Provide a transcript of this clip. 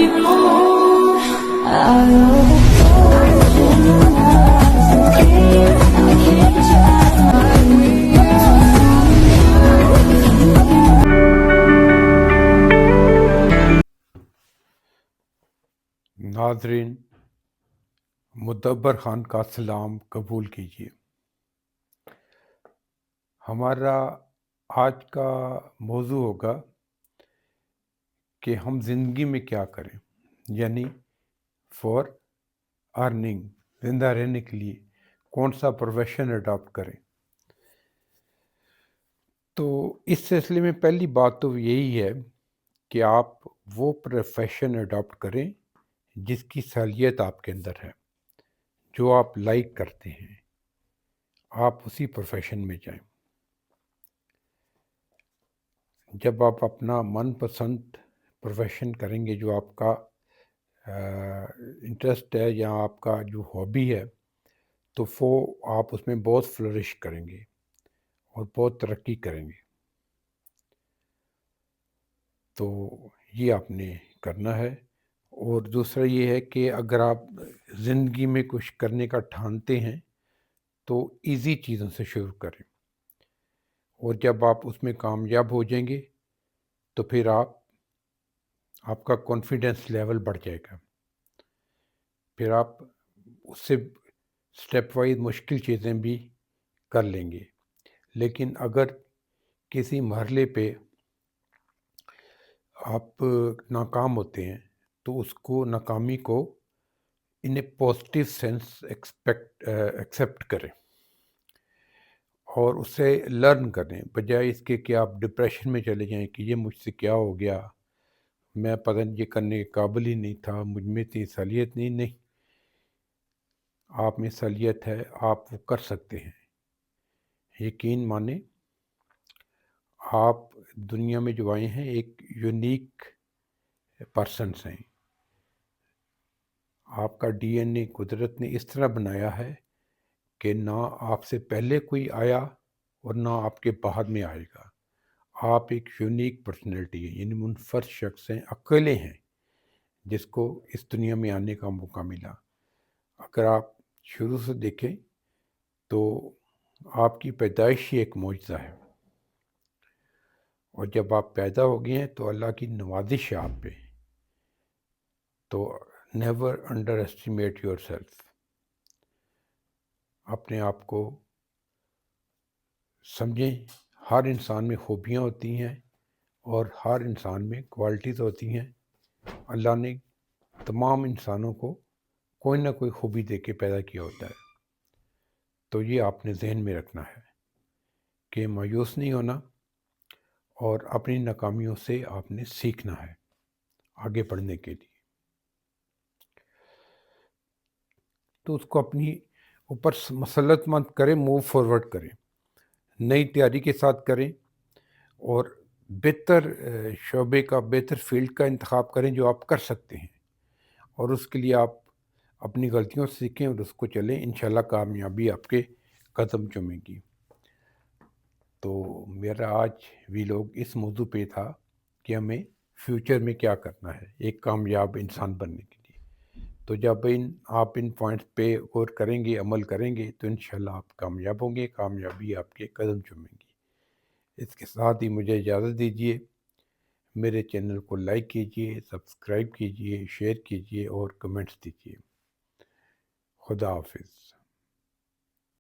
belong. I overflow in the lies and keep, I keep trying. नाज़रीन, मुदब्बर खान का सलाम कबूल कीजिए। हमारा आज का मौजू होगा कि हम ज़िंदगी में क्या करें, यानी फॉर अर्निंग, ज़िंदा रहने के लिए कौन सा प्रोफेशन अडॉप्ट करें। तो इस सिलसिले में पहली बात तो यही है कि आप वो प्रोफेशन अडॉप्ट करें जिसकी सलाहियत आपके अंदर है, जो आप लाइक करते हैं, आप उसी प्रोफेशन में जाएं। जब आप अपना मनपसंद प्रोफेशन करेंगे, जो आपका इंटरेस्ट है या आपका जो हॉबी है, तो वो आप उसमें बहुत फ्लरिश करेंगे और बहुत तरक्की करेंगे। तो ये आपने करना है। और दूसरा ये है कि अगर आप ज़िंदगी में कुछ करने का ठानते हैं तो इजी चीज़ों से शुरू करें, और जब आप उसमें कामयाब हो जाएंगे तो फिर आपका कॉन्फिडेंस लेवल बढ़ जाएगा। फिर आप उससे स्टेप वाइज मुश्किल चीज़ें भी कर लेंगे। लेकिन अगर किसी मरहले पे आप नाकाम होते हैं तो उसको नाकामी को इन ए पॉजिटिव सेंस एक्सेप्ट करें और उससे लर्न करें, बजाय इसके कि आप डिप्रेशन में चले जाएं कि ये मुझसे क्या हो गया, मैं पता नहीं ये करने के काबिल ही नहीं था, मुझ में इतनी सलाहियत नहीं। आप में सलाहियत है, आप वो कर सकते हैं। यकीन माने, आप दुनिया में जो आए हैं एक यूनिक पर्सन्स हैं। आपका डीएनए कुदरत ने इस तरह बनाया है कि ना आपसे पहले कोई आया और ना आपके बाद में आएगा। आप एक यूनिक पर्सनैलिटी है, यानी मुनफरद शख्स हैं, अकेले हैं जिसको इस दुनिया में आने का मौका मिला। अगर आप शुरू से देखें तो आपकी पैदाइश ही एक मौजज़ा है, और जब आप पैदा हो गए हैं तो अल्लाह की नवाजिश है आप पे। तो never under estimate your self. अपने आप को समझें, हर इंसान में खूबियाँ होती हैं और हर इंसान में क्वालिटीज़ होती हैं। अल्लाह ने तमाम इंसानों को कोई ना कोई खूबी दे के पैदा किया होता है। तो ये आपने जहन में रखना है कि मायूस नहीं होना, और अपनी नाकामियों से आपने सीखना है आगे बढ़ने के लिए। तो उसको अपनी ऊपर मसलत मत करें, मूव फॉरवर्ड करें, नई तैयारी के साथ करें, और बेहतर शोबे का, बेहतर फील्ड का इंतखाब करें जो आप कर सकते हैं, और उसके लिए आप अपनी गलतियों से सीखें और उसको चलें। इंशाल्लाह कामयाबी आपके कदम चूमेगी। तो मेरा आज वीलॉग इस मौजू पे था कि हमें फ्यूचर में क्या करना है एक कामयाब इंसान बनने के लिए। तो जब आप इन पॉइंट्स पे गौर करेंगे, अमल करेंगे, तो इंशाल्लाह आप कामयाब होंगे, कामयाबी आपके कदम चूमेगी। इसके साथ ही मुझे इजाज़त दीजिए। मेरे चैनल को लाइक कीजिए, सब्सक्राइब कीजिए, शेयर कीजिए और कमेंट्स दीजिए। खुदा हाफिज़।